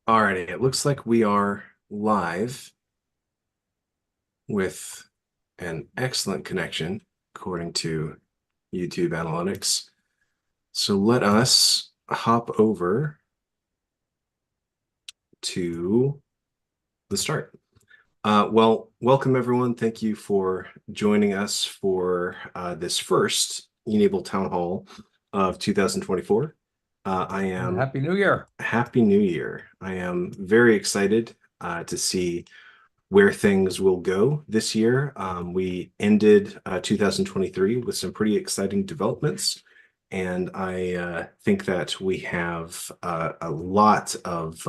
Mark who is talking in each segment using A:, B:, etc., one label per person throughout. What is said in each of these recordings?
A: Alrighty, it looks like we are live with an excellent connection according to YouTube analytics. So let us hop over to the start. Well, welcome everyone. Thank you for joining us for this first e-NABLE Town Hall of 2024. I
B: And
A: am
B: Happy New Year.
A: Happy New Year. I am very excited to see where things will go this year. We ended 2023 with some pretty exciting developments, and I think that we have a lot of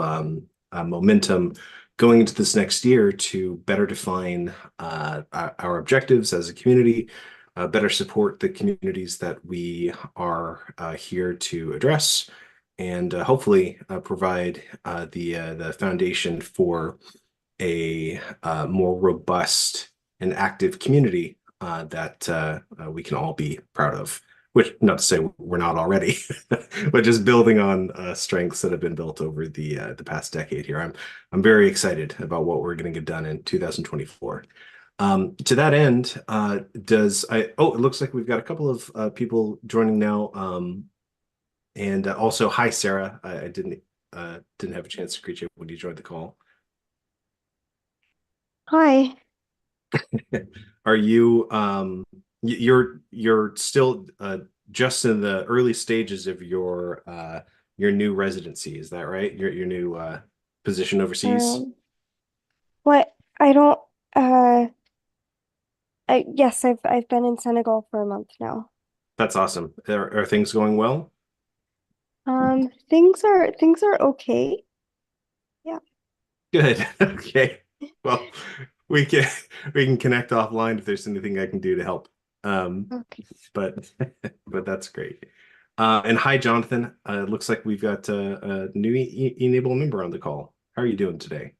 A: momentum going into this next year to better define our objectives as a community, better support the communities that we are here to address, and hopefully provide the foundation for a more robust and active community that we can all be proud of. Which, not to say we're not already, but just building on strengths that have been built over the past decade here. I'm very excited about what we're going to get done in 2024. To that end, oh, it looks like we've got a couple of people joining now. And also, hi, Sarah. I didn't have a chance to greet you when you joined the call.
C: Hi.
A: Are you you're still just in the early stages of your new residency, is that right? Your new position overseas?
C: What I don't yes, I've been in Senegal for a month now.
A: That's awesome. Are things going well?
C: Things are okay. Yeah.
A: Good. Okay. Well, we can we can connect offline if there's anything I can do to help.
C: Okay.
A: But but that's great. And hi, Jonathan. Looks like we've got a new e-NABLE member on the call. How are you doing today?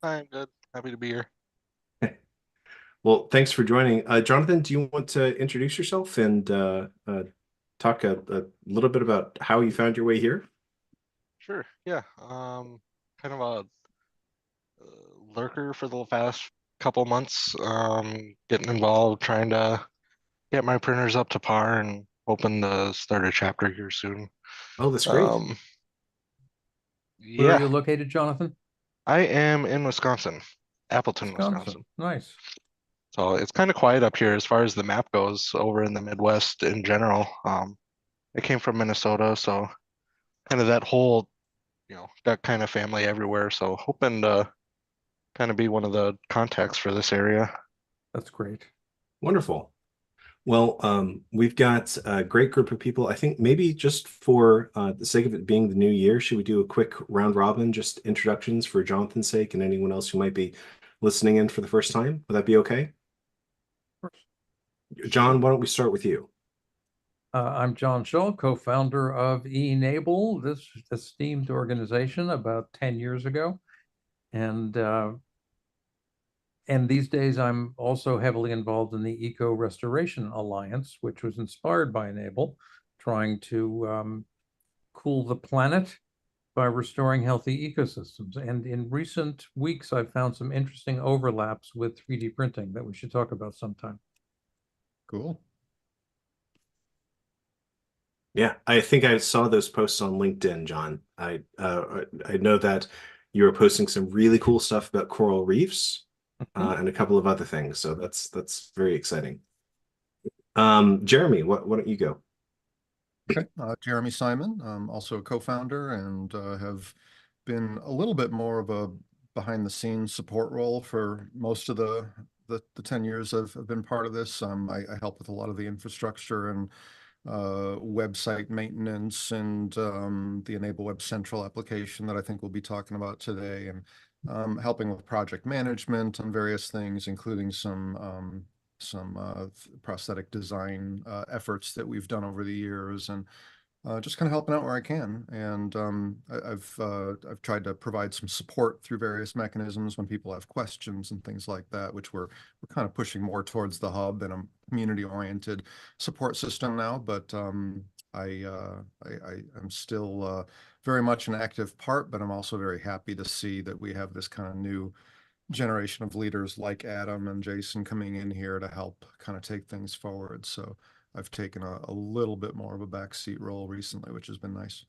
D: I'm good. Happy to be here.
A: Well, thanks for joining. Jonathan, do you want to introduce yourself and talk a little bit about how you found your way here?
D: Sure. Yeah. Kind of a lurker for the past couple months. Getting involved, trying to get my printers up to par, and hoping to start a chapter here soon.
A: Oh, that's great.
D: Um,
B: Where are
D: yeah,
B: you located, Jonathan?
D: I am in Wisconsin, Appleton,
B: Wisconsin.
D: Wisconsin.
B: Nice.
D: So it's kind of quiet up here as far as the map goes over in the Midwest in general. I came from Minnesota, so kind of that whole, got kind of family everywhere. So hoping to kind of be one of the contacts for this area.
B: That's great.
A: Wonderful. Well, we've got a great group of people. I think maybe just for the sake of it being the new year, should we do a quick round robin, just introductions for Jonathan's sake and anyone else who might be listening in for the first time? Would that be okay?
D: Sure.
A: John, why don't we start with you?
B: I'm John Shaw, co-founder of e-NABLE, this esteemed organization about 10 years ago. And these days, I'm also heavily involved in the Eco Restoration Alliance, which was inspired by e-NABLE, trying to cool the planet by restoring healthy ecosystems. And in recent weeks, I've found some interesting overlaps with 3D printing that we should talk about sometime.
E: Cool.
A: Yeah, I think I saw those posts on LinkedIn, John. I know that you were posting some really cool stuff about coral reefs and a couple of other things. So that's very exciting. Jeremy, why don't you go?
E: Okay. Jeremy Simon, also a co-founder and have been a little bit more of a behind-the-scenes support role for most of the 10 years I've been part of this. I help with a lot of the infrastructure and website maintenance and the e-NABLE Web Central application that I think we'll be talking about today, and helping with project management on various things, including some prosthetic design efforts that we've done over the years, and just kind of helping out where I can. And I've tried to provide some support through various mechanisms when people have questions and things like that, which we're kind of pushing more towards the hub and a community-oriented support system now. But I'm still very much an active part, but I'm also very happy to see that we have this kind of new generation of leaders like Adam and Jason coming in here to help kind of take things forward. So I've taken a little bit more of a backseat role recently, which has been nice.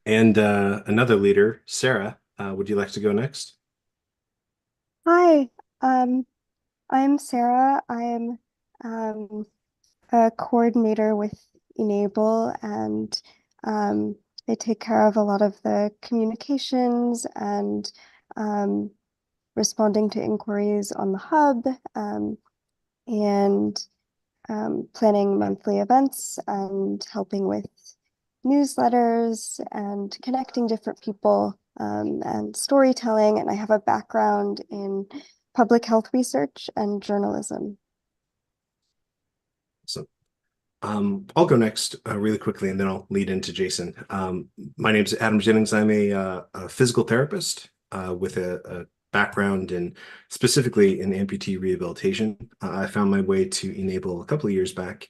A: And another leader, Sarah, would you like to go next?
C: Hi, I'm Sarah. I'm a coordinator with e-NABLE, and I take care of a lot of the communications and responding to inquiries on the hub, and planning monthly events and helping with newsletters and connecting different people, and storytelling. And I have a background in public health research and journalism.
A: So I'll go next really quickly, and then I'll lead into Jason. My name is Adam Jennings. I'm a physical therapist with a background in specifically in amputee rehabilitation. I found my way to e-NABLE a couple of years back,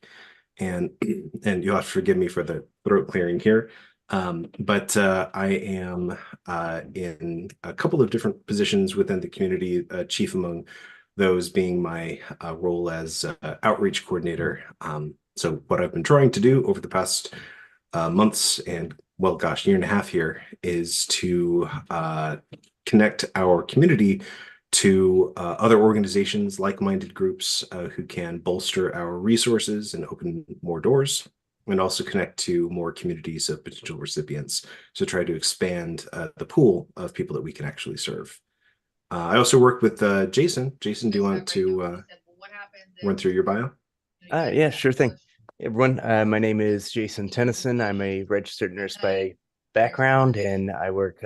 A: and you'll have to forgive me for the throat clearing here. But I am in a couple of different positions within the community, chief among those being my role as outreach coordinator. So what I've been trying to do over the past months and, well, gosh, year and a half here is to connect our community to other organizations, like-minded groups who can bolster our resources and open more doors, and also connect to more communities of potential recipients to try to expand the pool of people that we can actually serve. I also work with Jason. Jason, do you want to run through your bio?
F: Yeah, sure thing. Hey, everyone, my name is Jason Tennyson. I'm a registered nurse by background, and I work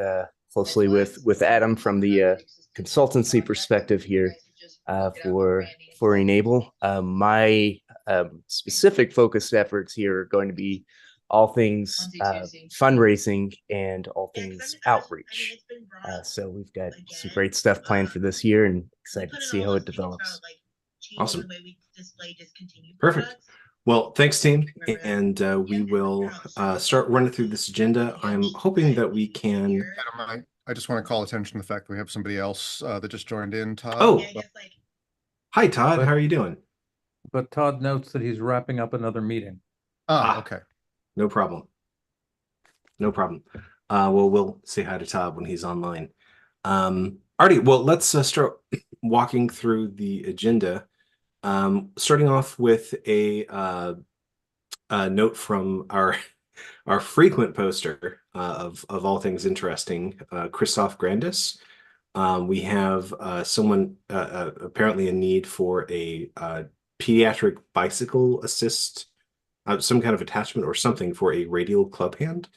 F: closely with Adam from the consultancy perspective here for e-NABLE. My specific focused efforts here are going to be all things fundraising and all things outreach. So we've got some great stuff planned for this year, and excited to see how it develops.
A: Awesome. Perfect. Well, thanks, team. And we will start running through this agenda. I'm hoping that we can.
E: Adam, I just want to call attention to the fact that we have somebody else that just joined in, Todd.
A: Oh, hi, Todd. How are you doing?
B: But Todd notes that he's wrapping up another meeting.
E: Okay.
A: No problem. No problem. Well, we'll say hi to Todd when he's online. Alrighty, well, let's start walking through the agenda. Starting off with a note from our frequent poster of all things interesting, Christoph Grandis. We have someone apparently in need for a pediatric bicycle assist, some kind of attachment or something for a radial club hand.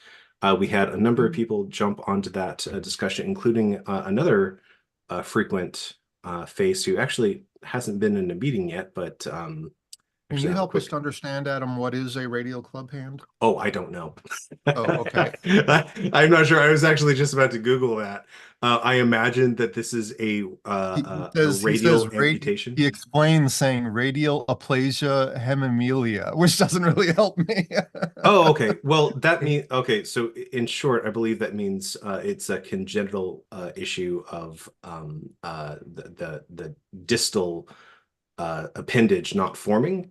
A: We had a number of people jump onto that discussion, including another frequent face who actually hasn't been in a meeting yet, but
E: Can you help us to understand, Adam, what is a radial club hand?
A: Oh, I don't know.
E: Oh, okay.
A: I'm not sure. I was actually just about to Google that. I imagine that this is a radial amputation.
E: He explains saying radial aplasia hemimelia, which doesn't really help me.
A: Oh, okay. Well, that means, okay. So in short, I believe that means it's a congenital issue of the distal appendage not forming.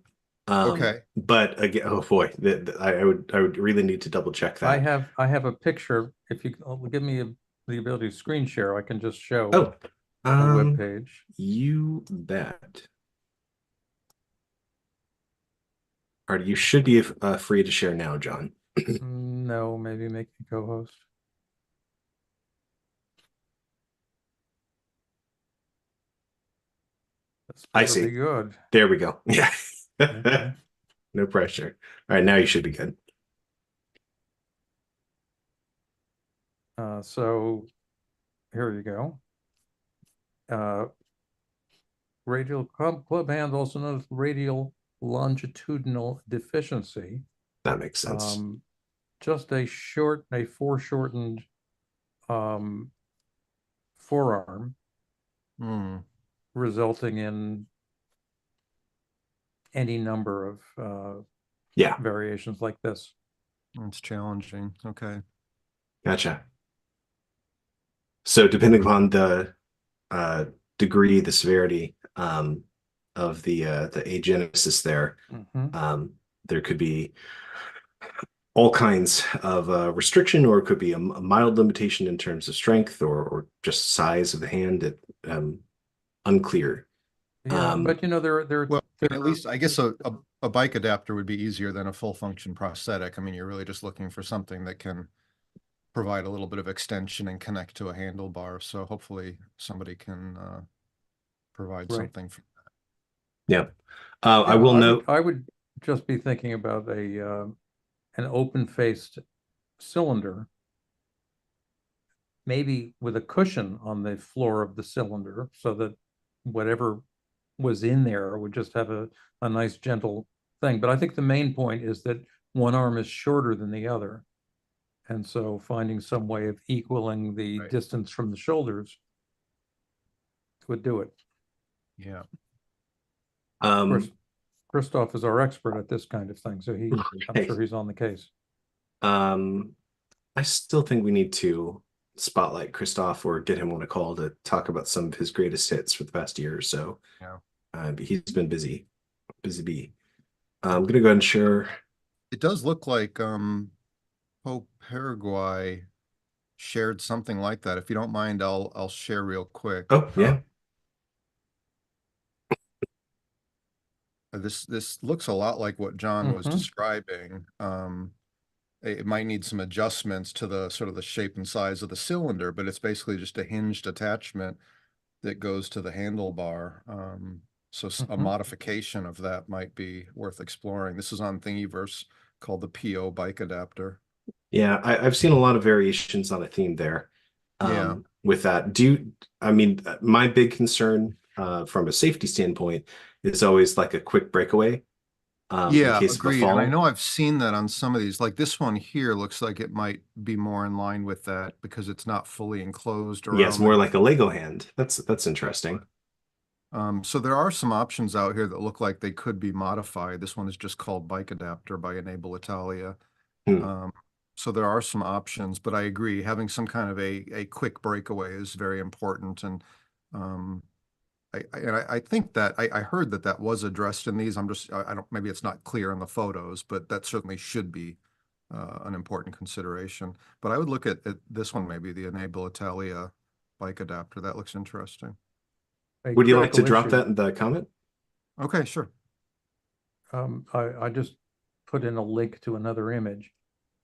E: Okay.
A: But again, oh boy, I would really need to double check that.
B: I have a picture. If you give me the ability to screen share, I can just show
A: Oh,
B: the web page.
A: You bet. All right, you should be free to share now, John.
B: No, maybe make me co-host.
A: I see.
B: Good.
A: There we go. Yeah.
B: Okay.
A: No pressure. All right, now you should be good.
B: So here you go. Radial club hand, also known as radial longitudinal deficiency.
A: That makes sense.
B: Just a foreshortened forearm, resulting in any number of
A: Yeah,
B: variations like this.
E: It's challenging. Okay.
A: gotcha. So depending upon the uh, degree, the severity of the agenesis there,
B: Mhm.
A: there could be all kinds of restriction, or it could be a mild limitation in terms of strength or just size of the hand. Unclear.
B: Yeah, but you know,
E: Well,
B: there
E: at least I guess a bike adapter would be easier than a full function prosthetic. I mean, you're really just looking for something that can provide a little bit of extension and connect to a handlebar. So hopefully somebody can provide
B: Right.
E: something for
A: Yeah. I
B: Yeah,
A: will note.
B: I would just be thinking about an open-faced cylinder, maybe with a cushion on the floor of the cylinder, so that whatever was in there would just have a nice gentle thing. But I think the main point is that one arm is shorter than the other. And so finding some way of equaling the
E: Right.
B: distance from the shoulders would do it.
E: Yeah.
B: Of course,
A: Um,
B: Christoph is our expert at this kind of thing, so I'm
A: right.
B: sure he's on the case.
A: I still think we need to spotlight Christoph or get him on a call to talk about some of his greatest hits for the past year or so.
E: Yeah.
A: But he's been busy bee. I'm gonna go ahead and share.
E: It does look like Pope Paraguay shared something like that. If you don't mind, I'll share real quick.
A: Oh, yeah.
E: This looks a lot like what John was
B: Mhm.
E: describing. It might need some adjustments to the sort of the shape and size of the cylinder, but it's basically just a hinged attachment that goes to the handlebar. So a
B: Mhm.
E: modification of that might be worth exploring. This is on Thingiverse, called the PO bike adapter.
A: Yeah, I've seen a lot of variations on a theme there.
E: Yeah.
A: With that, I mean, my big concern from a safety standpoint is always like a quick breakaway in
E: Yeah,
A: case of a
E: agreed. And I
A: fall.
E: know I've seen that on some of these, like this one here looks like it might be more in line with that because it's not fully enclosed
A: Yeah, it's
E: around
A: more
E: the.
A: like a Lego hand. That's interesting.
E: So there are some options out here that look like they could be modified. This one is just called Bike Adapter by e-NABLE Italia.
A: Hmm.
E: So there are some options, but I agree, having some kind of a quick breakaway is very important. And I think that I heard that was addressed in these. I don't, maybe it's not clear in the photos, but that certainly should be an important consideration. But I would look at this one, maybe the e-NABLE Italia bike adapter. That looks interesting.
B: A
A: Would you like to
B: critical
A: drop
B: issue.
A: that in the comment?
E: Okay, sure.
B: I just put in a link to another image.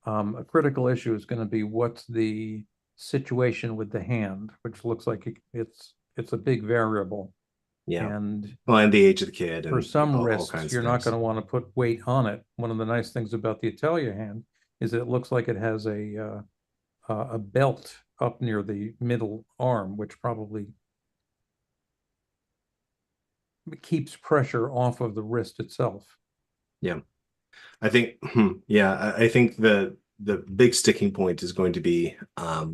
B: A critical issue is going to be what's the situation with the hand, which looks like it's a big variable.
A: Yeah.
B: And
A: Well, and the age of the kid
B: for
A: and
B: some
A: all
B: wrists,
A: kinds
B: you're
A: of
B: not
A: things.
B: going to want to put weight on it. One of the nice things about the Italia hand is that it looks like it has a belt up near the middle arm, which probably keeps pressure off of the wrist itself.
A: Yeah. I think, yeah, I think the big sticking point is going to be a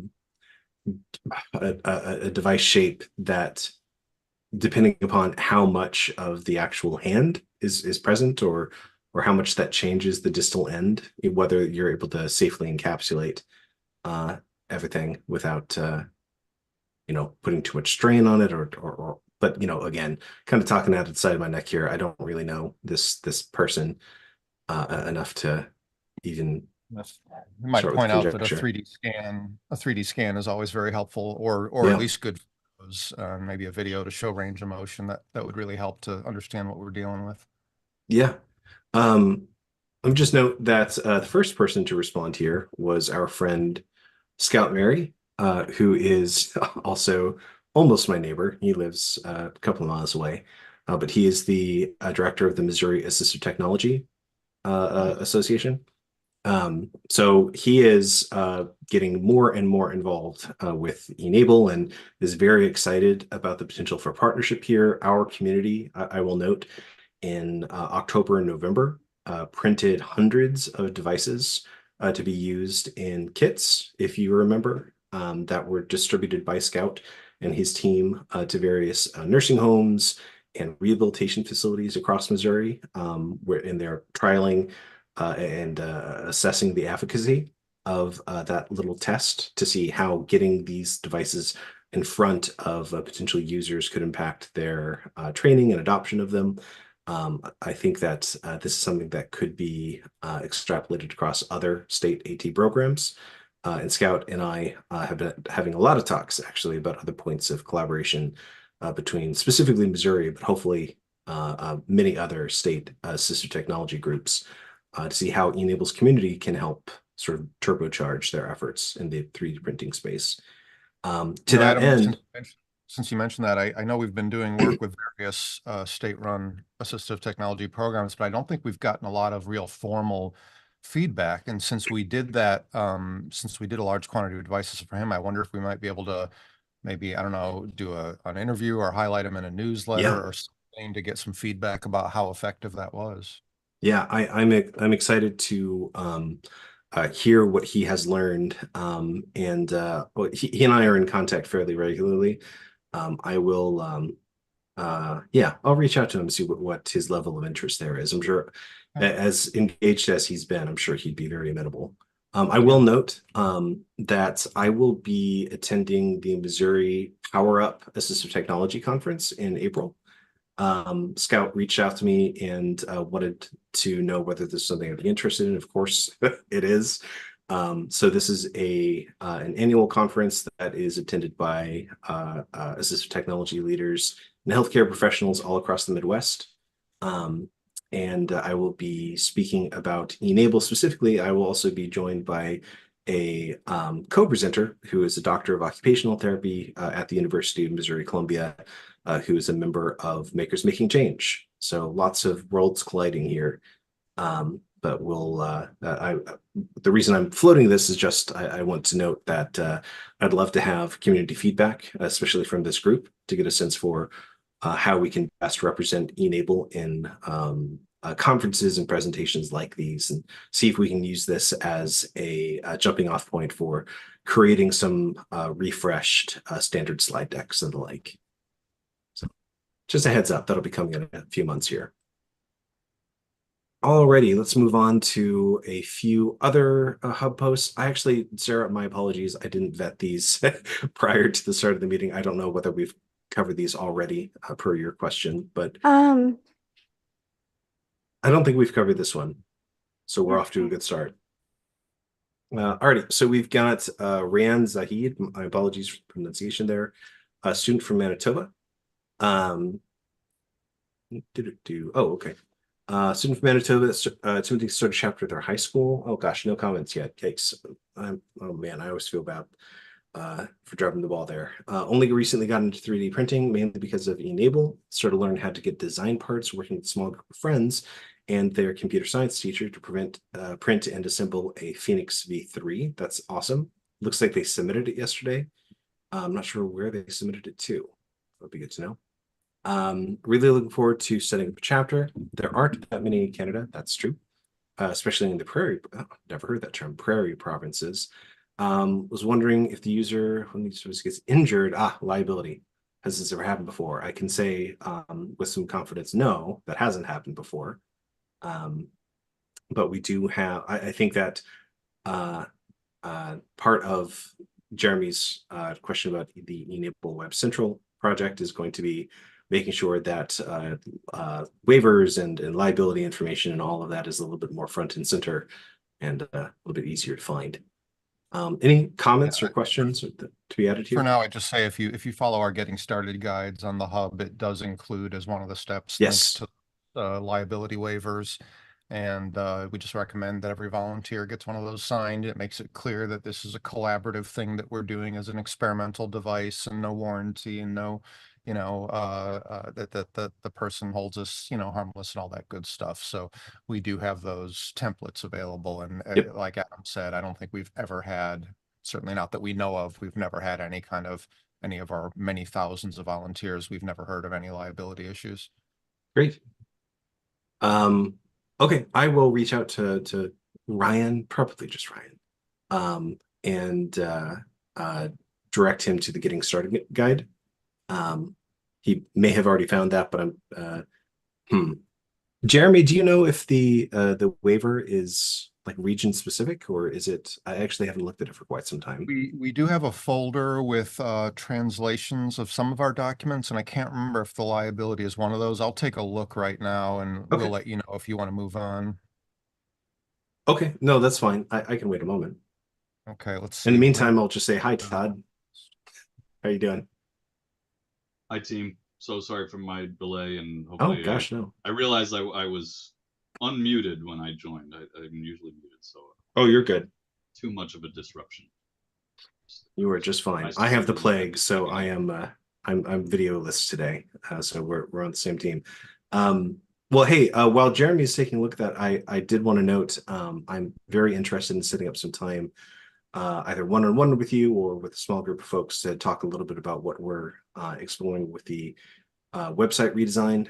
A: device shape that, depending upon how much of the actual hand is present, or how much that changes the distal end, whether you're able to safely encapsulate everything without putting too much strain on it, or but again, kind of talking out of the side of my neck here. I don't really know this person enough to even
E: Yes. You might
A: start with
E: point out that a
A: conjecture.
E: 3D scan is always very helpful, or
A: Yeah.
E: at least good photos, maybe a video to show range of motion. That would really help to understand what we're dealing with.
A: Yeah. Let me just note that the first person to respond here was our friend Scout Mary, who is also almost my neighbor. He lives a couple of miles away, but he is the director of the Missouri Assistive Technology Association. So he is getting more and more involved with e-NABLE and is very excited about the potential for partnership here. Our community, I will note, in October and November, printed hundreds of devices to be used in kits, if you remember, that were distributed by Scout and his team to various nursing homes and rehabilitation facilities across Missouri, where they're trialing and assessing the efficacy of that little test to see how getting these devices in front of potential users could impact their training and adoption of them. I think that this is something that could be extrapolated across other state AT programs. And Scout and I have been having a lot of talks actually about other points of collaboration between specifically Missouri, but hopefully many other state assistive technology groups to see how e-NABLE's community can help sort of turbocharge their efforts in the 3D printing space. To that
E: Adam,
A: end,
E: since you mentioned that, I know we've been doing work with various state-run assistive technology programs, but I don't think we've gotten a lot of real formal feedback. And since we did that, since we did a large quantity of devices for him, I wonder if we might be able to maybe, I don't know, do an interview or highlight him in a newsletter
A: Yeah.
E: or something to get some feedback about how effective that was.
A: yeah, I'm excited to hear what he has learned. And well, he and I are in contact fairly regularly. I will yeah, I'll reach out to him and see what his level of interest there is. I'm sure as engaged as he's been, I'm sure he'd be very amenable. I will note that I will be attending the Missouri Power Up Assistive Technology Conference in April. Scout reached out to me and wanted to know whether this is something I'd be interested in. Of course, it is. So this is an annual conference that is attended by assistive technology leaders and healthcare professionals all across the Midwest. And I will be speaking about e-NABLE specifically. I will also be joined by a co-presenter who is a doctor of occupational therapy at the University of Missouri-Columbia, who is a member of Makers Making Change. So lots of worlds colliding here. But the reason I'm floating this is just I want to note that I'd love to have community feedback, especially from this group, to get a sense for how we can best represent e-NABLE in conferences and presentations like these, and see if we can use this as a jumping off point for creating some refreshed standard slide decks and the like. So just a heads up, that'll be coming in a few months here. Alrighty, let's move on to a few other hub posts. Sarah, my apologies, I didn't vet these prior to the start of the meeting. I don't know whether we've covered these already per your question, but I don't think we've covered this one. So we're off to a good start. Alrighty, so we've got Rand Zahid, my apologies for the pronunciation there, a student from Manitoba. Oh, okay. Student from Manitoba, Timothy started chapter at their high school. Oh gosh, no comments yet. Yikes. Oh man, I always feel bad for dropping the ball there. Only recently got into 3D printing, mainly because of e-NABLE. Started learning how to get design parts, working with a small group of friends and their computer science teacher to print and assemble a Phoenix V3. That's awesome. Looks like they submitted it yesterday. I'm not sure where they submitted it to. That'd be good to know. Really looking forward to setting up a chapter. There aren't that many in Canada, that's true, especially in the prairie. Never heard that term, prairie provinces. Was wondering if the user when the service gets injured, liability. Has this ever happened before? I can say with some confidence, no, that hasn't happened before. But we do have, I think that part of Jeremy's question about the e-NABLE Web Central project is going to be making sure that waivers and liability information and all of that is a little bit more front and center and a little bit easier to find. Any comments or questions to be added here?
E: For now, I just say if you follow our getting started guides on the hub, it does include as one of the steps
A: Yes.
E: links to liability waivers. And we just recommend that every volunteer gets one of those signed. It makes it clear that this is a collaborative thing that we're doing as an experimental device and no warranty and no, that the person holds us, harmless and all that good stuff. So we do have those templates available. And
A: Yep.
E: like Adam said, I don't think we've ever had, certainly not that we know of, we've never had any of our many thousands of volunteers. We've never heard of any liability issues.
A: Great. Okay, I will reach out to Ryan, probably just Ryan, and direct him to the Getting Started guide. He may have already found that, but Jeremy, do you know if the waiver is like region specific, or is it? I actually haven't looked at it for quite some time.
E: We do have a folder with translations of some of our documents, and I can't remember if the liability is one of those. I'll take a look right now and
A: Okay.
E: we'll let you know if you want to move on.
A: Okay, no, that's fine. I can wait a moment.
E: Okay, let's
A: In the
E: see.
A: meantime, I'll just say hi, Todd. How you doing?
G: Hi, team. So sorry for my delay, and
A: Oh
G: hopefully,
A: gosh, no.
G: I realized I was unmuted when I joined. I'm usually muted, so
A: Oh, you're good.
G: too much of a disruption.
A: You are just fine. I have the plague, so I am I'm videoless today. So we're on the same team. Well, hey, while Jeremy is taking a look at that, I did want to note I'm very interested in setting up some time, either one-on-one with you or with a small group of folks to talk a little bit about what we're exploring with the website redesign,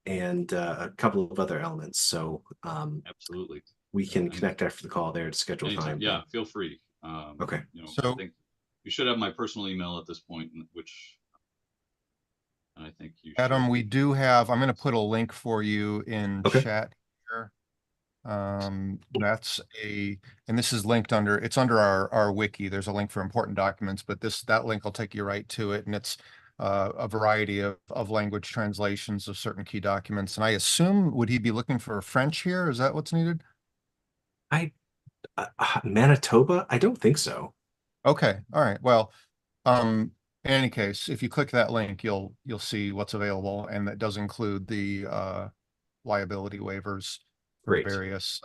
A: and a couple of other elements. So
G: Absolutely.
A: we can
G: And
A: connect after the call there to schedule
G: anytime.
A: time.
G: Yeah, feel free.
A: Okay.
G: You know,
E: So-
G: I think you should have my personal email at this point, which and I think you
E: Adam,
G: should.
E: we do have, I'm going to put a link for you in
A: Okay.
E: chat here. That's and this is linked under, it's under our wiki. There's a link for important documents, but that link will take you right to it. And it's a variety of language translations of certain key documents. And I assume, would he be looking for French here? Is that what's needed?
A: Manitoba? I don't think so.
E: Okay, all right. Well, in any case, if you click that link, you'll see what's available, and that does include the liability waivers for
A: Great.
E: various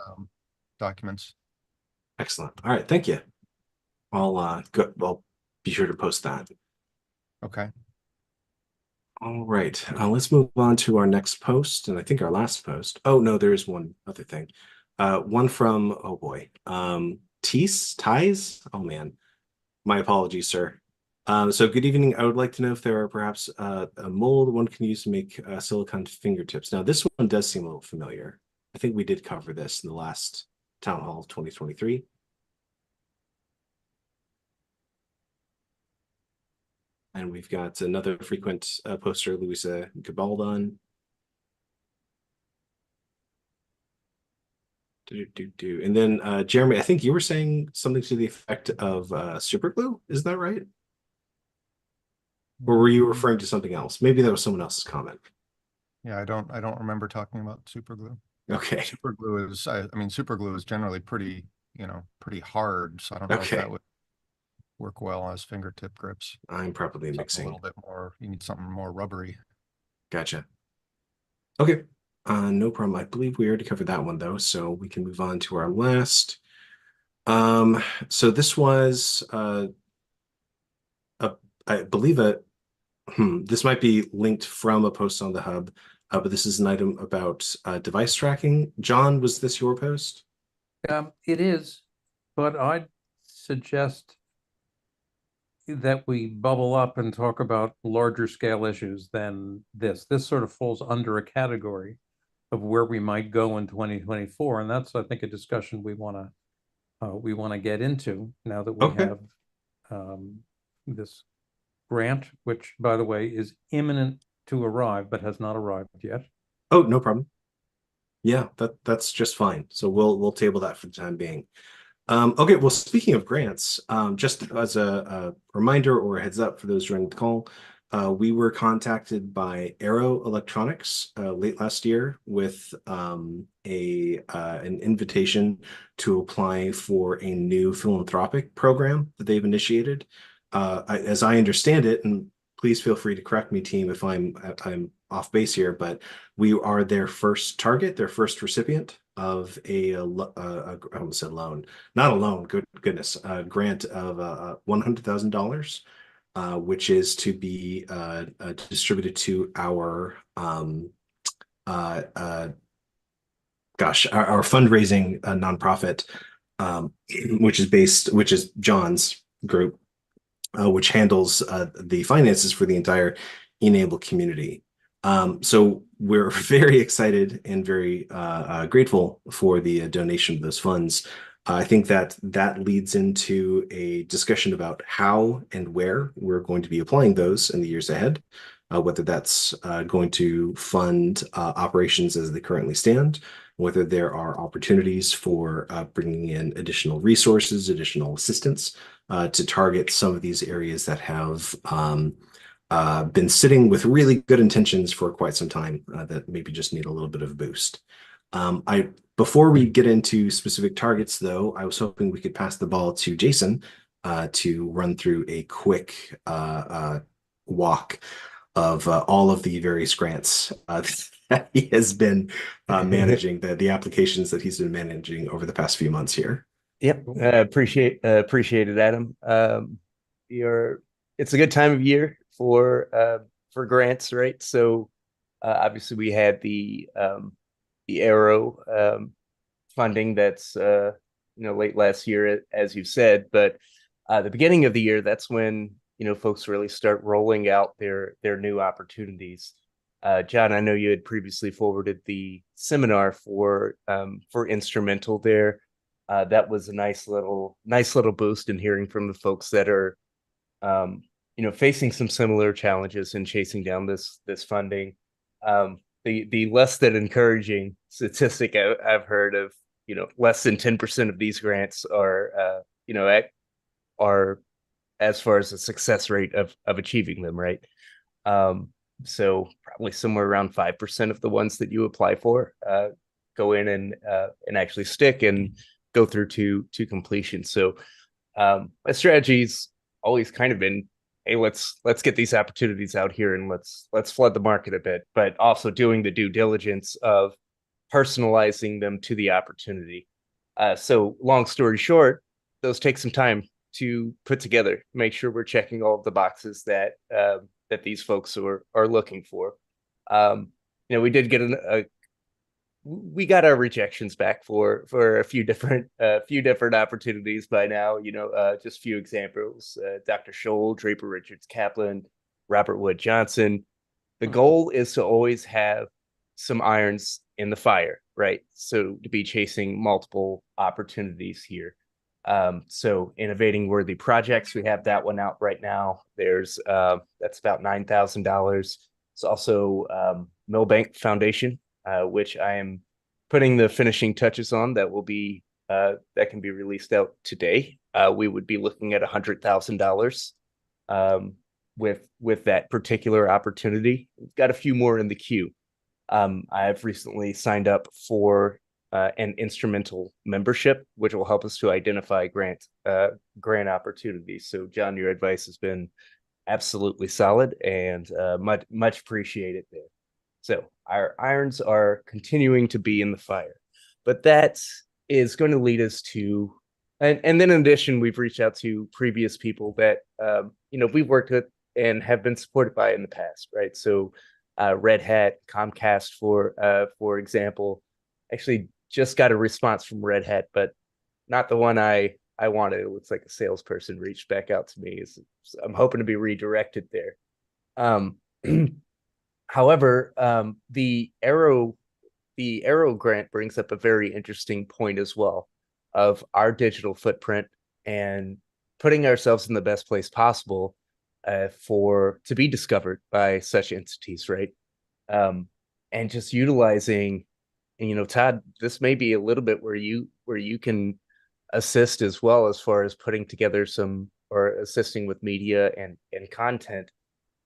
E: documents.
A: Excellent. All right, thank you. I'll be sure to post that.
E: Okay.
A: All right, let's move on to our next post, and I think our last post. Oh no, there is one other thing. One from, oh boy, Ties? Oh man, my apologies, sir. So good evening. I would like to know if there are perhaps a mold one can use to make silicone fingertips. Now, this one does seem a little familiar. I think we did cover this in the last Town Hall 2023. And we've got another frequent poster, Louisa Gabaldon. And then Jeremy, I think you were saying something to the effect of super glue. Is that right? Or were you referring to something else? Maybe that was someone else's comment.
E: Yeah, I don't remember talking about super glue.
A: Okay.
E: Super glue is, I mean, super glue is generally pretty hard. So I don't know if
A: Okay.
E: that would work well as fingertip grips.
A: I'm probably
E: Something
A: mixing.
E: a little bit more, you need something more rubbery.
A: Gotcha. Okay. No problem. I believe we already covered that one though, so we can move on to our last. So this was I believe this might be linked from a post on the hub, but this is an item about device tracking. John, was this your post?
B: It is, but I'd suggest that we bubble up and talk about larger scale issues than this. This sort of falls under a category of where we might go in 2024, and that's, I think, a discussion we want to get into now that we
A: Okay.
B: have this grant, which, by the way, is imminent to arrive but has not arrived yet.
A: Oh, no problem. Yeah, that's just fine. So we'll table that for the time being. Okay, well, speaking of grants, just as a reminder or a heads up for those joining the call, we were contacted by Aero Electronics late last year with an invitation to apply for a new philanthropic program that they've initiated. As I understand it, and please feel free to correct me, team, if I'm off base here, but we are their first target, their first recipient of I almost said loan, not a loan, goodness, a grant of $100,000, which is to be distributed to our our fundraising nonprofit, which is John's group, which handles the finances for the entire e-NABLE community. So we're very excited and very grateful for the donation of those funds. I think that that leads into a discussion about how and where we're going to be applying those in the years ahead, whether that's going to fund operations as they currently stand, whether there are opportunities for bringing in additional resources, additional assistance to target some of these areas that have been sitting with really good intentions for quite some time that maybe just need a little bit of a boost. Before we get into specific targets, though, I was hoping we could pass the ball to Jason to run through a quick walk of all of the various grants that he has been managing, the applications that he's been managing over the past few months here.
F: Yep, appreciate it, Adam. It's a good time of year for grants, right? So obviously we had the Arrow funding that's late last year, as you said, but the beginning of the year, that's when folks really start rolling out their new opportunities. John, I know you had previously forwarded the seminar for instrumental there. That was a nice little boost in hearing from the folks that are facing some similar challenges in chasing down this funding. The less than encouraging statistic I've heard of, less than 10% of these grants are as far as the success rate of achieving them, right? So probably somewhere around 5% of the ones that you apply for go in and actually stick and go through to completion. So my strategy's always kind of been, hey, let's get these opportunities out here and let's flood the market a bit, but also doing the due diligence of personalizing them to the opportunity. So long story short, those take some time to put together, make sure we're checking all of the boxes that these folks are looking for. We did get we got our rejections back for a few different opportunities by now. Just a few examples: Dr. Scholl, Draper Richards Kaplan, Robert Wood Johnson. The goal is to always have some irons in the fire, right? So to be chasing multiple opportunities here. So innovating worthy projects, we have that one out right now. There's that's about $9,000. It's also Milbank Foundation, which I am putting the finishing touches on. That will be that can be released out today. We would be looking at $100,000 with that particular opportunity. We've got a few more in the queue. I've recently signed up for an instrumental membership, which will help us to identify grant opportunities. So, John, your advice has been absolutely solid and much appreciated there. So our irons are continuing to be in the fire, but that is going to lead us to, and then in addition, we've reached out to previous people that we've worked with and have been supported by in the past, right? So Red Hat, Comcast, for example, actually just got a response from Red Hat, but not the one I wanted. It looks like a salesperson reached back out to me. So I'm hoping to be redirected there. However, the Arrow grant brings up a very interesting point as well of our digital footprint and putting ourselves in the best place possible to be discovered by such entities, right? And just utilizing, Todd, this may be a little bit where you can assist as well as far as putting together or assisting with media and content.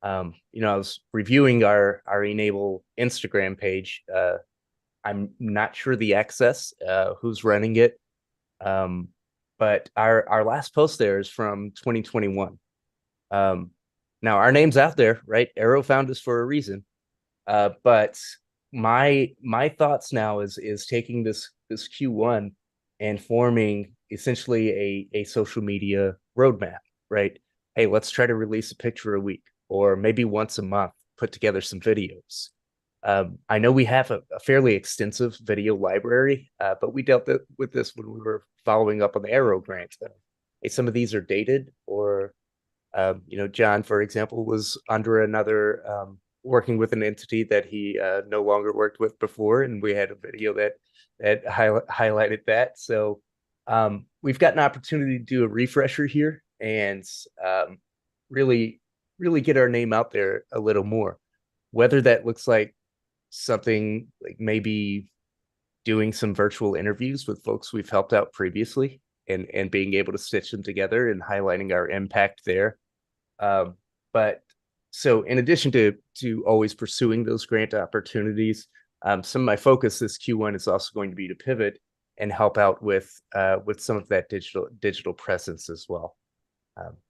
F: I was reviewing our e-NABLE Instagram page. I'm not sure the access, who's running it. But our last post there is from 2021. Now our name's out there, right? Arrow found us for a reason. But my thoughts now is taking this Q1 and forming essentially a social media roadmap, right? Hey, let's try to release a picture a week, or maybe once a month, put together some videos. I know we have a fairly extensive video library, but we dealt with this when we were following up on the Arrow grant. Hey, some of these are dated, or John, for example, was under another working with an entity that he no longer worked with before, and we had a video that highlighted that. So We've got an opportunity to do a refresher here and really, really get our name out there a little more. Whether that looks like something like maybe doing some virtual interviews with folks we've helped out previously and being able to stitch them together and highlighting our impact there. But so in addition to always pursuing those grant opportunities, some of my focus this Q1 is also going to be to pivot and help out with some of that digital presence as well.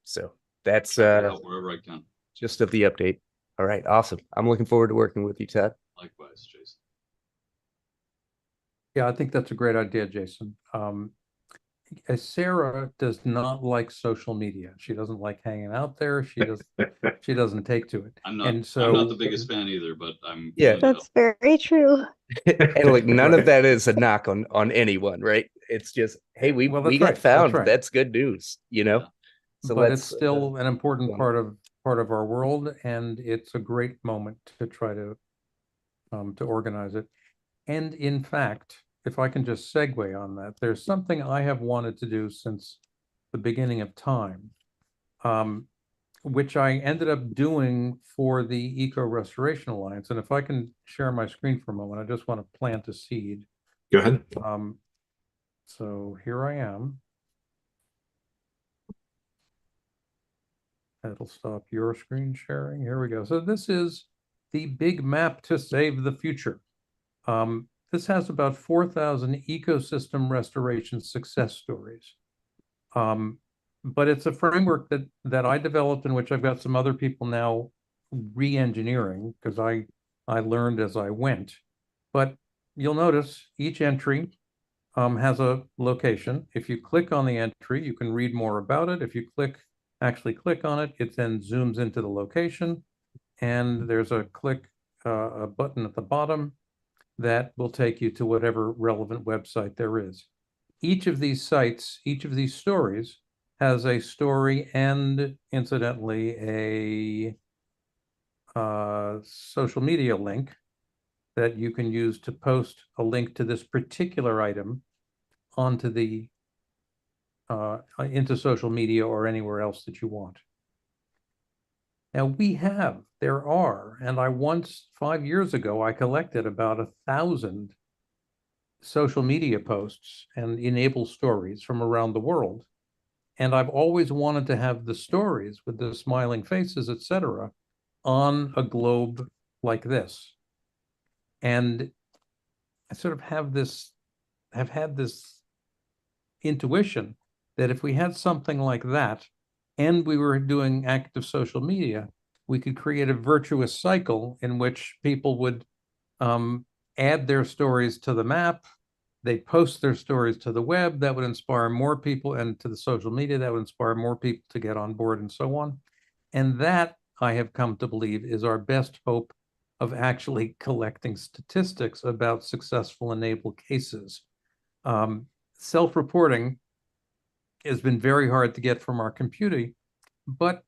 F: So that's
G: Help wherever I can.
F: just of the update. All right, awesome. I'm looking forward to working with you, Todd.
G: Likewise, Jason.
B: Yeah, I think that's a great idea, Jason. Sarah does not like social media. She doesn't like hanging out there. She doesn't take to it.
G: I'm not.
B: And so
G: I'm not the biggest fan either, but I'm.
F: Yeah.
G: willing to
C: That's very true.
F: And like none
B: Right.
F: of that is a knock on anyone, right? It's just, hey, we
B: Well,
F: we
B: that's
F: got
B: right. That's
F: found.
B: right.
F: That's good news, you know.
G: Yeah.
F: So
B: but
F: let's
B: it's still an important
F: one.
B: part of our world, and it's a great moment to try to organize it. And in fact, if I can just segue on that, there's something I have wanted to do since the beginning of time, which I ended up doing for the Eco Restoration Alliance. And if I can share my screen for a moment, I just want to plant a seed.
A: Go ahead.
B: So here I am. That'll stop your screen sharing. Here we go. So this is the big map to save the future. This has about 4,000 ecosystem restoration success stories. But it's a framework that I developed, in which I've got some other people now re-engineering, because I learned as I went. But you'll notice each entry has a location. If you click on the entry, you can read more about it. If you actually click on it, it then zooms into the location, and there's a button at the bottom that will take you to whatever relevant website there is. Each of these sites, each of these stories has a story and incidentally a social media link that you can use to post a link to this particular item onto the into social media or anywhere else that you want. Now there are, and I once 5 years ago, I collected about 1,000 social media posts and e-NABLE stories from around the world. And I've always wanted to have the stories with the smiling faces, etc., on a globe like this. And I sort of have had this intuition that if we had something like that and we were doing active social media, we could create a virtuous cycle in which people would add their stories to the map. They post their stories to the web. That would inspire more people, and to the social media, that would inspire more people to get on board, and so on. And that, I have come to believe, is our best hope of actually collecting statistics about successful e-NABLE cases. Self-reporting has been very hard to get from our community, but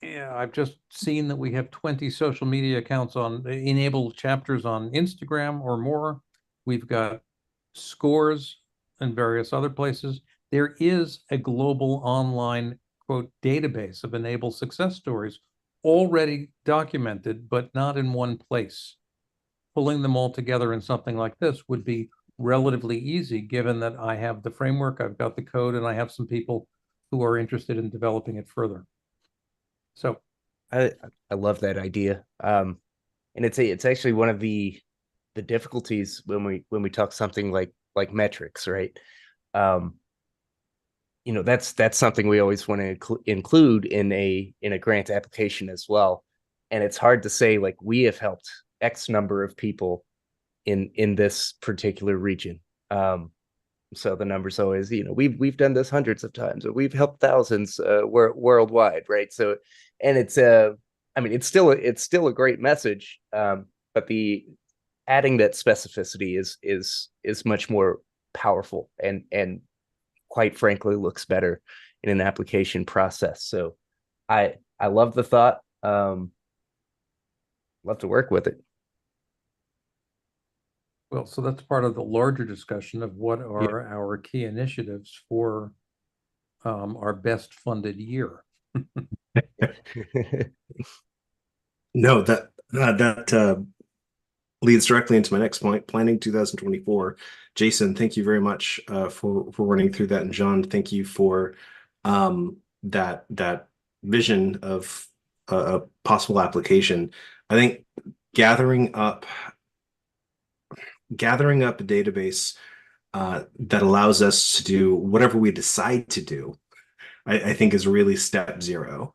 B: yeah, I've just seen that we have 20 social media accounts on e-NABLE chapters on Instagram or more. We've got scores in various other places. There is a global online, quote, database of e-NABLE success stories already documented, but not in one place. Pulling them all together in something like this would be relatively easy, given that I have the framework, I've got the code, and I have some people who are interested in developing it further. So
F: I love that idea. And it's actually one of the difficulties when we talk something like metrics, right? You know, that's something we always want to include in a grant application as well. And it's hard to say, like, we have helped X number of people in this particular region. So the number's always, you know, we've done this hundreds of times, or we've helped thousands worldwide, right? So, and it's I mean, it's still a great message, but the adding that specificity is much more powerful and quite frankly looks better in an application process. So I love the thought. Love to work with it.
B: Well, so that's part of the larger discussion of what are our key initiatives for our best funded year.
A: No, that leads directly into my next point, planning 2024. Jason, thank you very much for running through that, and John, thank you for that vision of a possible application. I think gathering up a database that allows us to do whatever we decide to do, I think is really step zero.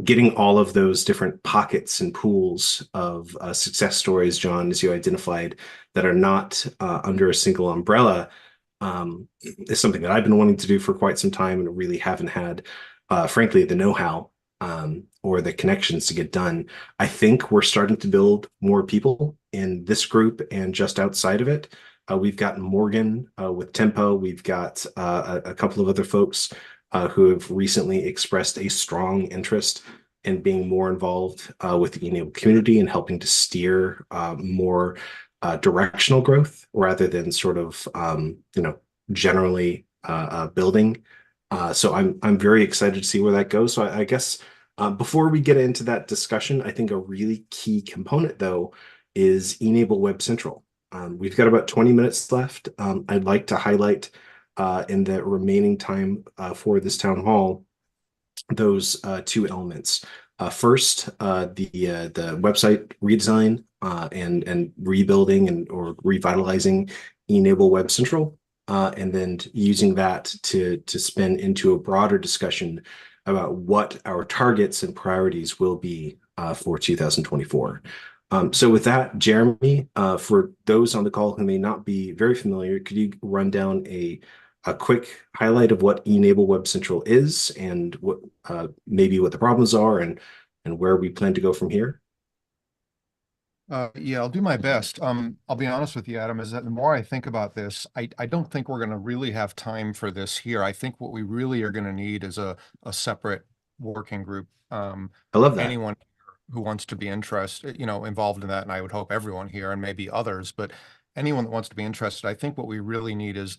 A: Getting all of those different pockets and pools of success stories, John, as you identified, that are not under a single umbrella, is something that I've been wanting to do for quite some time and really haven't had, frankly, the know-how or the connections to get done. I think we're starting to build more people in this group and just outside of it. We've got Morgan with Tempo. We've got a couple of other folks who have recently expressed a strong interest in being more involved with the e-NABLE community and helping to steer more directional growth rather than sort of generally building. So I'm very excited to see where that goes. So I guess before we get into that discussion, I think a really key component though is e-NABLE Web Central. We've got about 20 minutes left. I'd like to highlight in the remaining time for this town hall those two elements. First, the website redesign and rebuilding and or revitalizing e-NABLE Web Central, and then using that to spin into a broader discussion about what our targets and priorities will be for 2024. So with that, Jeremy, for those on the call who may not be very familiar, could you run down a quick highlight of what e-NABLE Web Central is and what maybe what the problems are and where we plan to go from here?
E: Yeah, I'll do my best. I'll be honest with you, Adam, is that the more I think about this, I don't think we're going to really have time for this here. I think what we really are going to need is a separate working group.
A: I love that.
E: Anyone who wants to be interested, involved in that, and I would hope everyone here and maybe others, but anyone that wants to be interested, I think what we really need is,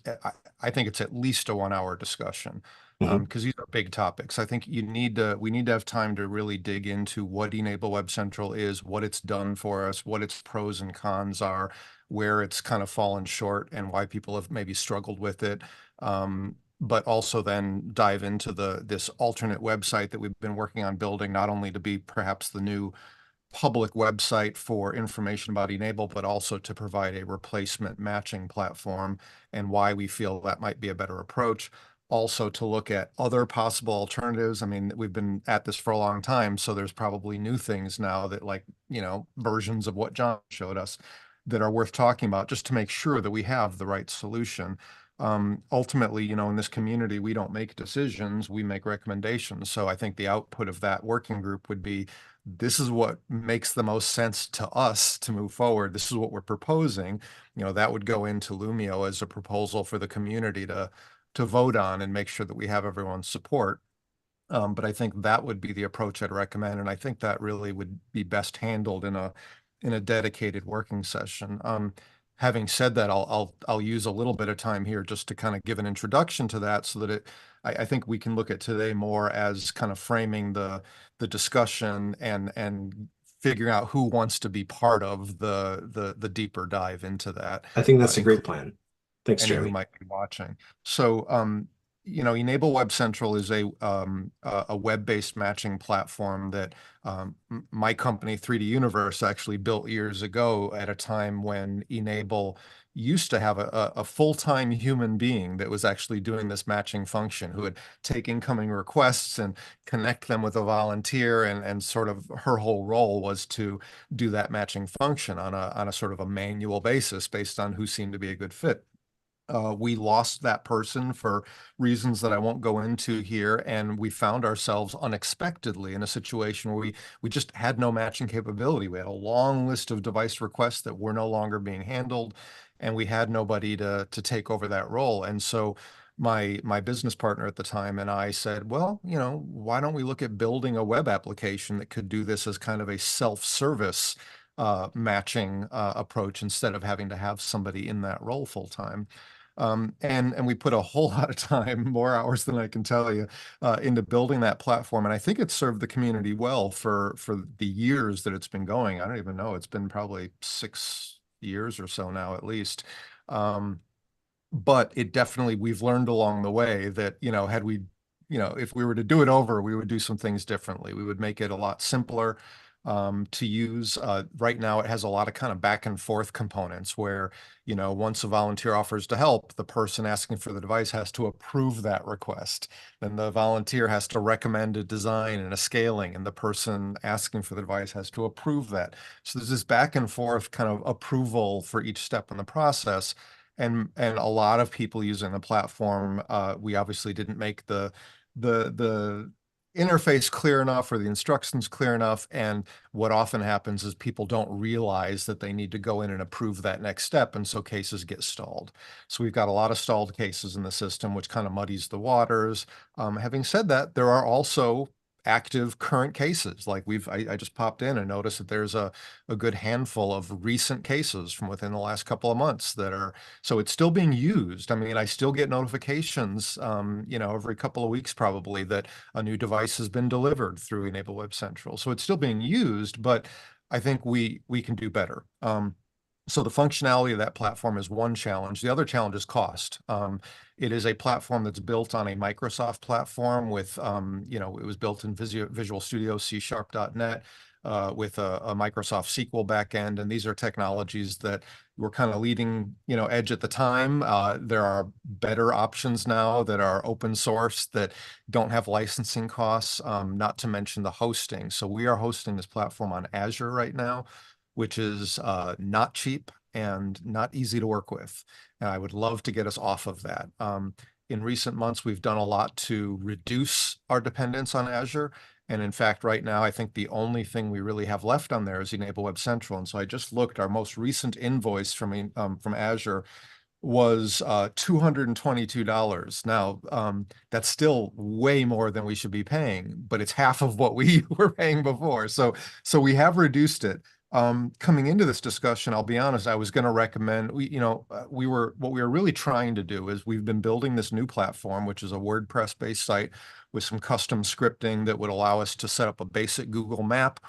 E: I think it's at least a 1 hour discussion. Because these are big topics. I think we need to have time to really dig into what e-NABLE Web Central is, what it's done for us, what its pros and cons are, where it's kind of fallen short and why people have maybe struggled with it. But also then dive into this alternate website that we've been working on building, not only to be perhaps the new public website for information about e-NABLE, but also to provide a replacement matching platform and why we feel that might be a better approach. Also to look at other possible alternatives. I mean, we've been at this for a long time, so there's probably new things now that versions of what John showed us that are worth talking about just to make sure that we have the right solution. Ultimately, in this community, we don't make decisions, we make recommendations. So I think the output of that working group would be, this is what makes the most sense to us to move forward. This is what we're proposing. That would go into Lumio as a proposal for the community to vote on and make sure that we have everyone's support. But I think that would be the approach I'd recommend. And I think that really would be best handled in a dedicated working session. Having said that, I'll use a little bit of time here just to kind of give an introduction to that so that I think we can look at today more as kind of framing the discussion and figuring out who wants to be part of the deeper dive into that.
A: I think that's a great plan. Thanks,
E: Any
A: Jeremy.
E: who might be watching. So, e-NABLE Web Central is a web-based matching platform that my company, 3D Universe, actually built years ago at a time when e-NABLE used to have a full-time human being that was actually doing this matching function, who would take incoming requests and connect them with a volunteer, and sort of her whole role was to do that matching function on a sort of a manual basis based on who seemed to be a good fit. We lost that person for reasons that I won't go into here, and we found ourselves unexpectedly in a situation where we just had no matching capability. We had a long list of device requests that were no longer being handled, and we had nobody to take over that role. And so my business partner at the time and I said, well, why don't we look at building a web application that could do this as kind of a self-service matching approach instead of having to have somebody in that role full time. And we put a whole lot of time, more hours than I can tell you, into building that platform. And I think it's served the community well for the years that it's been going. I don't even know. It's been probably 6 years or so now, at least. But it definitely, we've learned along the way that, had we, if we were to do it over, we would do some things differently. We would make it a lot simpler to use. Right now, it has a lot of kind of back and forth components where, once a volunteer offers to help, the person asking for the device has to approve that request. Then the volunteer has to recommend a design and a scaling, and the person asking for the device has to approve that. So there's this back and forth kind of approval for each step in the process. And a lot of people using the platform, we obviously didn't make the interface clear enough or the instructions clear enough. And what often happens is people don't realize that they need to go in and approve that next step. And so cases get stalled. So we've got a lot of stalled cases in the system, which kind of muddies the waters. Having said that, there are also active current cases. Like I just popped in and noticed that there's a good handful of recent cases from within the last couple of months that are, so it's still being used. I mean, I still get notifications, every couple of weeks probably, that a new device has been delivered through e-NABLE Web Central. So it's still being used, but I think we can do better. So the functionality of that platform is one challenge. The other challenge is cost. It is a platform that's built on a Microsoft platform with, it was built in Visual Studio C#.net with a Microsoft SQL backend. And these are technologies that were kind of leading, edge at the time. There are better options now that are open source that don't have licensing costs, not to mention the hosting. So we are hosting this platform on Azure right now, which is not cheap and not easy to work with. And I would love to get us off of that. In recent months, we've done a lot to reduce our dependence on Azure. And in fact, right now, I think the only thing we really have left on there is e-NABLE Web Central. And so I just looked, our most recent invoice from Azure was $222. Now, that's still way more than we should be paying, but it's half of what we were paying before. So we have reduced it. Coming into this discussion, I'll be honest, I was going to recommend, what we were really trying to do is we've been building this new platform, which is a WordPress-based site with some custom scripting that would allow us to set up a basic Google map,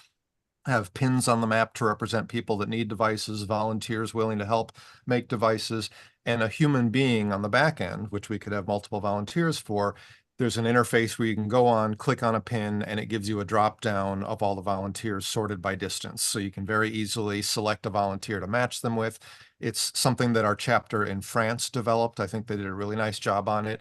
E: have pins on the map to represent people that need devices, volunteers willing to help make devices, and a human being on the back end, which we could have multiple volunteers for. There's an interface where you can go on, click on a pin, and it gives you a drop down of all the volunteers sorted by distance. So you can very easily select a volunteer to match them with. It's something that our chapter in France developed. I think they did a really nice job on it.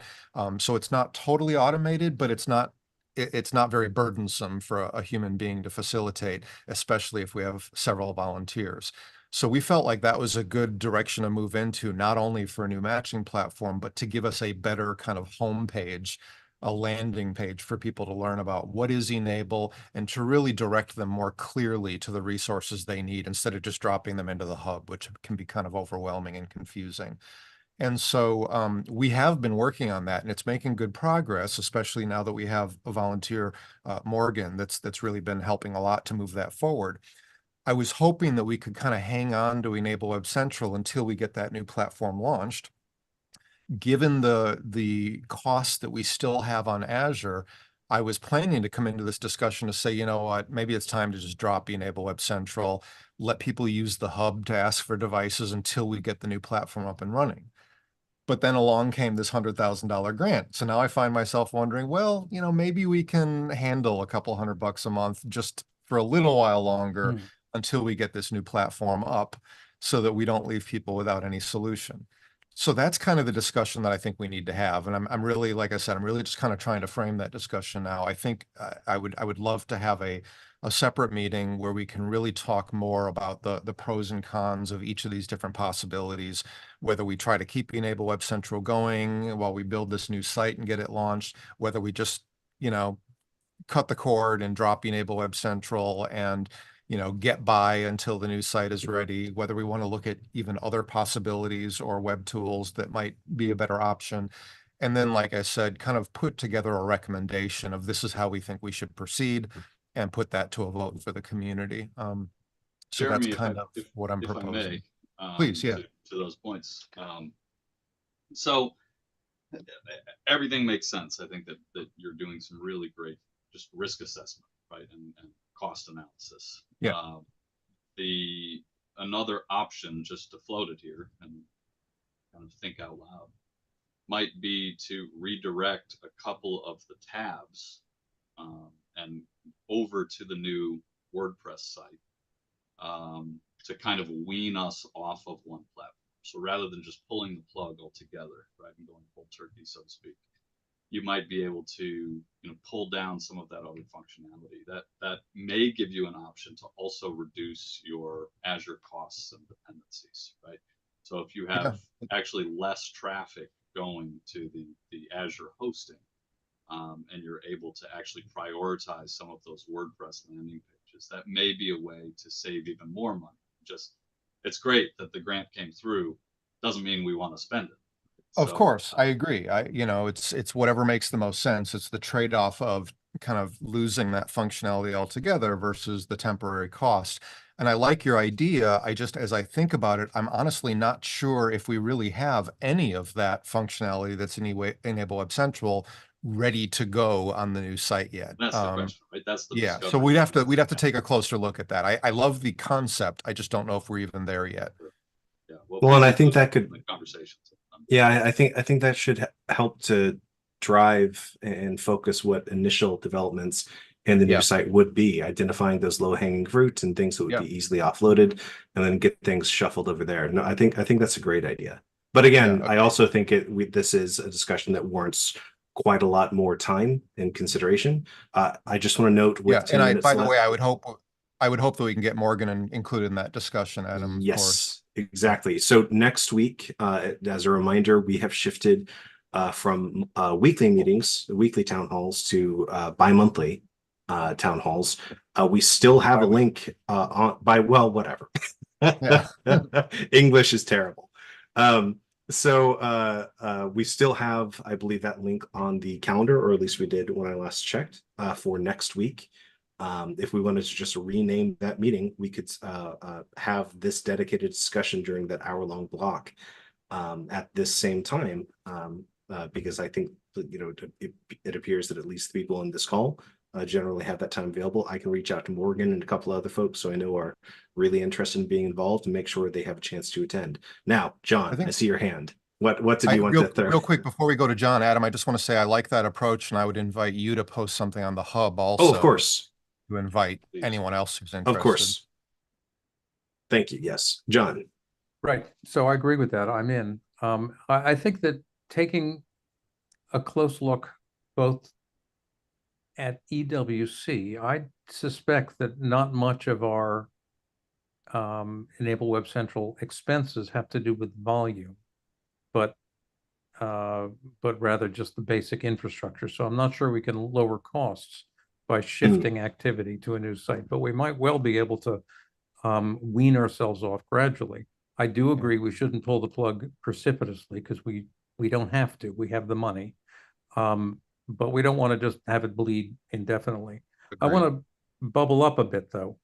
E: So it's not totally automated, but it's not very burdensome for a human being to facilitate, especially if we have several volunteers. So we felt like that was a good direction to move into, not only for a new matching platform, but to give us a better kind of homepage, a landing page for people to learn about what is e-NABLE and to really direct them more clearly to the resources they need instead of just dropping them into the hub, which can be kind of overwhelming and confusing. And so we have been working on that, and it's making good progress, especially now that we have a volunteer, Morgan, that's really been helping a lot to move that forward. I was hoping that we could kind of hang on to e-NABLE Web Central until we get that new platform launched. Given the costs that we still have on Azure, I was planning to come into this discussion to say, you know what, maybe it's time to just drop e-NABLE Web Central, let people use the hub to ask for devices until we get the new platform up and running. But then along came this $100,000 grant. So now I find myself wondering, well, maybe we can handle a couple $100 a month just for a little while longer until we get this new platform up so that we don't leave people without any solution. So that's kind of the discussion that I think we need to have. And I'm really, like I said, I'm really just kind of trying to frame that discussion now. I think I would love to have a separate meeting where we can really talk more about the pros and cons of each of these different possibilities, whether we try to keep e-NABLE Web Central going while we build this new site and get it launched, whether we just, cut the cord and drop e-NABLE Web Central and get by until the new site is ready, whether we want to look at even other possibilities or web tools that might be a better option. And then, like I said, kind of put together a recommendation of this is how we think we should proceed and put that to a vote for the community. So that's
G: Jeremy,
E: kind of
G: if
E: what I'm
G: if I
E: proposing.
G: may,
E: Please, yeah.
G: to those points. So everything makes sense. I think that you're doing some really great just risk assessment, right, and cost analysis.
E: Yeah.
G: The another option, just to float it here and kind of think out loud, might be to redirect a couple of the tabs and over to the new WordPress site to kind of wean us off of one platform. So rather than just pulling the plug altogether, right, and going cold turkey, so to speak, you might be able to, pull down some of that other functionality. That may give you an option to also reduce your Azure costs and dependencies, right? So if you have actually less traffic going to the Azure hosting, and you're able to actually prioritize some of those WordPress landing pages, that may be a way to save even more money. Just, it's great that the grant came through. Doesn't mean we want to spend it.
E: Of course, I agree. It's whatever makes the most sense. It's the trade-off of kind of losing that functionality altogether versus the temporary cost. And I like your idea. As I think about it, I'm honestly not sure if we really have any of that functionality that's in Enable Web Central ready to go on the new site yet.
G: That's the question, right? That's the
E: yeah. So
G: discovery.
E: we'd have to take a closer look at that. I love the concept. I just don't know if we're even there yet.
G: Yeah.
A: Well, and I think that could
G: conversations.
A: Yeah, I think that should help to drive and focus what initial developments in the new site would be, identifying those low-hanging fruits and things that would be easily offloaded, and then get things shuffled over there. No, I think that's a great idea. But again, I also think this is a discussion that warrants quite a lot more time and consideration. I just want to note with 10 minutes
E: by the
A: left,
E: way, I would hope that we can get Morgan included in that discussion, Adam.
A: Yes,
E: of course.
A: exactly. So next week, as a reminder, we have shifted from weekly meetings, weekly town halls, to bi-monthly town halls. We still have a link whatever.
E: Yeah.
A: English is terrible. So we still have, I believe, that link on the calendar, or at least we did when I last checked, for next week. If we wanted to just rename that meeting, we could have this dedicated discussion during that hour-long block at this same time, because I think it appears that at least the people in this call generally have that time available. I can reach out to Morgan and a couple other folks so I know are really interested in being involved and make sure they have a chance to attend. Now, John, I see your hand. What did you want to throw?
E: Real quick before we go to John, Adam, I just want to say I like that approach, and I would invite you to post something on the hub also.
A: Oh, of course.
E: To invite anyone else who's interested.
A: Of course. Thank you. Yes, John.
B: Right. So I agree with that. I'm in. I think that taking a close look both at EWC, I suspect that not much of our Enable Web Central expenses have to do with volume, but rather just the basic infrastructure. So I'm not sure we can lower costs by shifting activity to a new site, but we might well be able to wean ourselves off gradually. I do agree we shouldn't pull the plug precipitously, because we don't have to. We have the money, but we don't want to just have it bleed indefinitely. Agreed. I want to bubble up a bit, though.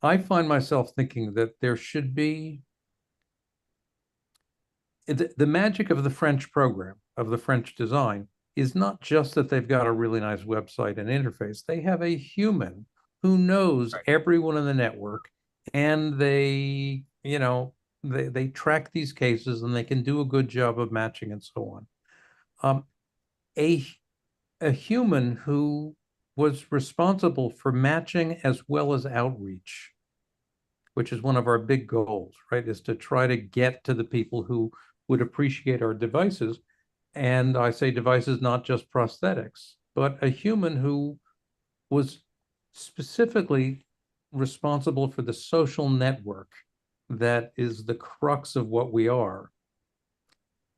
B: I find myself thinking that there should be the magic of the French program, of the French design, is not just that they've got a really nice website and interface. They have a human who knows everyone in the network, and they track these cases, and they can do a good job of matching and so on. A human who was responsible for matching as well as outreach, which is one of our big goals, right, is to try to get to the people who would appreciate our devices. And I say devices, not just prosthetics, but a human who was specifically responsible for the social network that is the crux of what we are,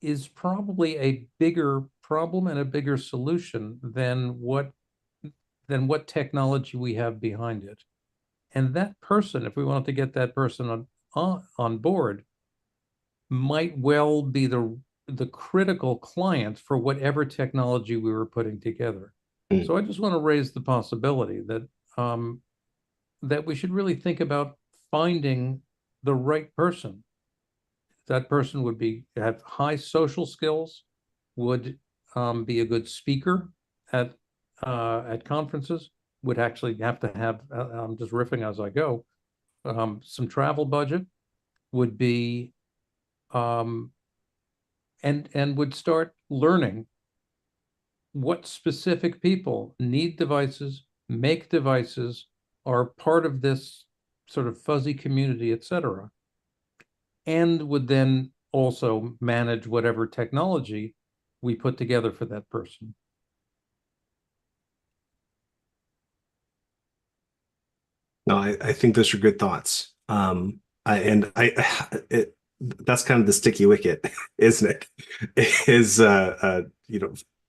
B: is probably a bigger problem and a bigger solution than what technology we have behind it. And that person, if we wanted to get that person on board, might well be the critical client for whatever technology we were putting together. So I just want to raise the possibility that that we should really think about finding the right person. That person would have high social skills, would be a good speaker at conferences, would actually have to have, I'm just riffing as I go, some travel budget, would be and would start learning what specific people need devices, make devices, are part of this sort of fuzzy community, etc., and would then also manage whatever technology we put together for that person.
A: No, I think those are good thoughts. That's kind of the sticky wicket, isn't it?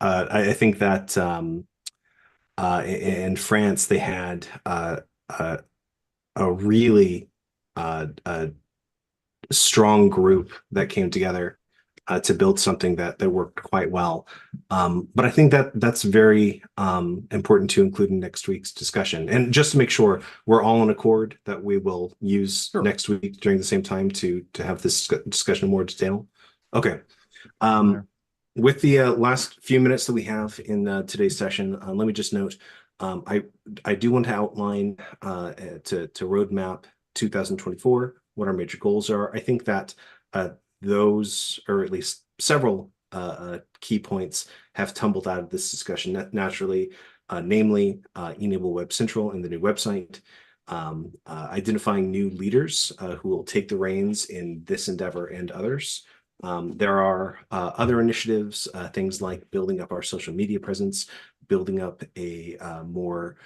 A: I think that in France they had a really strong group that came together to build something that worked quite well. But I think that that's very important to include in next week's discussion. And just to make sure we're all in accord that we will use
B: Sure.
A: next week during the same time to have this discussion in more detail. Okay. With the last few minutes that we have in today's session, let me just note, I do want to outline to roadmap 2024 what our major goals are. I think that those, or at least several key points, have tumbled out of this discussion naturally, namely e-NABLE Web Central and the new website, identifying new leaders who will take the reins in this endeavor and others. There are other initiatives, things like building up our social media presence, building up a more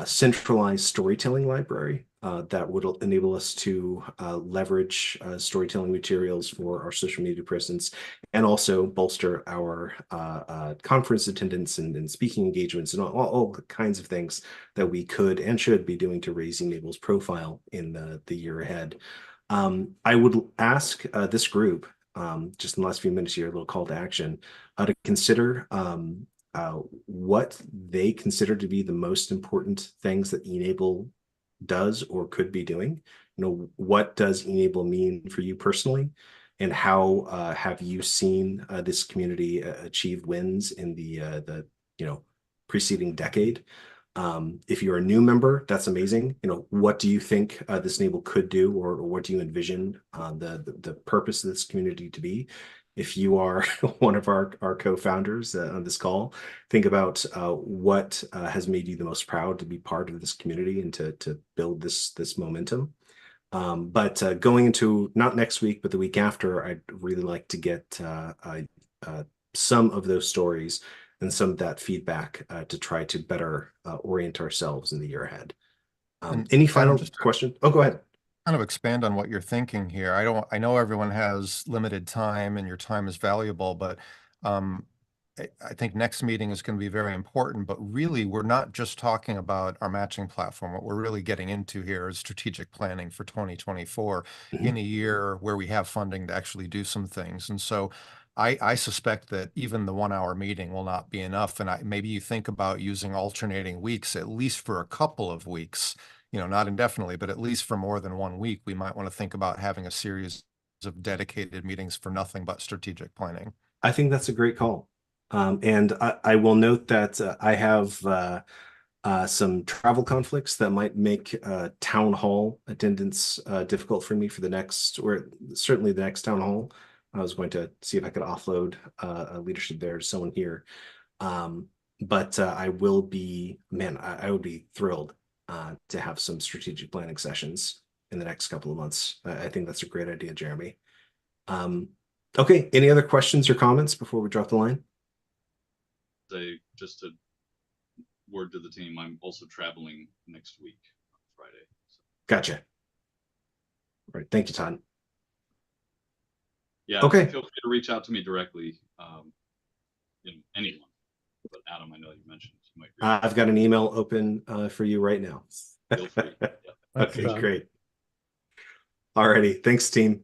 A: centralized storytelling library that would enable us to leverage storytelling materials for our social media presence, and also bolster our conference attendance and speaking engagements and all kinds of things that we could and should be doing to raise e-NABLE's profile in the year ahead. I would ask this group, just in the last few minutes here, a little call to action, to consider what they consider to be the most important things that e-NABLE does or could be doing. What does e-NABLE mean for you personally, and how have you seen this community achieve wins in the preceding decade? If you're a new member, that's amazing. What do you think this e-NABLE could do, or what do you envision the purpose of this community to be? If you are one of our co-founders on this call, think about what has made you the most proud to be part of this community and to build this momentum. But going into not next week, but the week after, I'd really like to get some of those stories and some of that feedback to try to better orient ourselves in the year ahead. Any final question? Oh, go ahead.
E: Kind of expand on what you're thinking here. I know everyone has limited time and your time is valuable, but I think next meeting is going to be very important. But really, we're not just talking about our matching platform. What we're really getting into here is strategic planning for 2024 in a year where we have funding to actually do some things. And so I suspect that even the 1 hour meeting will not be enough. And maybe you think about using alternating weeks, at least for a couple of weeks, not indefinitely, but at least for more than 1 week. We might want to think about having a series of dedicated meetings for nothing but strategic planning.
A: I think that's a great call. And I will note that I have some travel conflicts that might make town hall attendance difficult for me for the next, or certainly the next town hall. I was going to see if I could offload leadership there to someone here. But I will be, I would be thrilled to have some strategic planning sessions in the next couple of months. I think that's a great idea, Jeremy. Okay, any other questions or comments before we drop the line?
G: Just a word to the team, I'm also traveling next week on Friday. So.
A: Gotcha. All right, thank you, Todd.
G: Yeah,
A: okay.
G: Feel free to reach out to me directly, anyone. But Adam, I know you mentioned you might.
A: I've got an email open for you right now.
G: Feel free. Yeah.
A: Okay, great. All righty, thanks, team.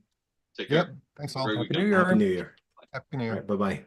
G: Take care.
E: Yep. Thanks all.
B: Happy New Year.
A: Happy New Year.
E: Happy New Year.
A: All right, bye-bye.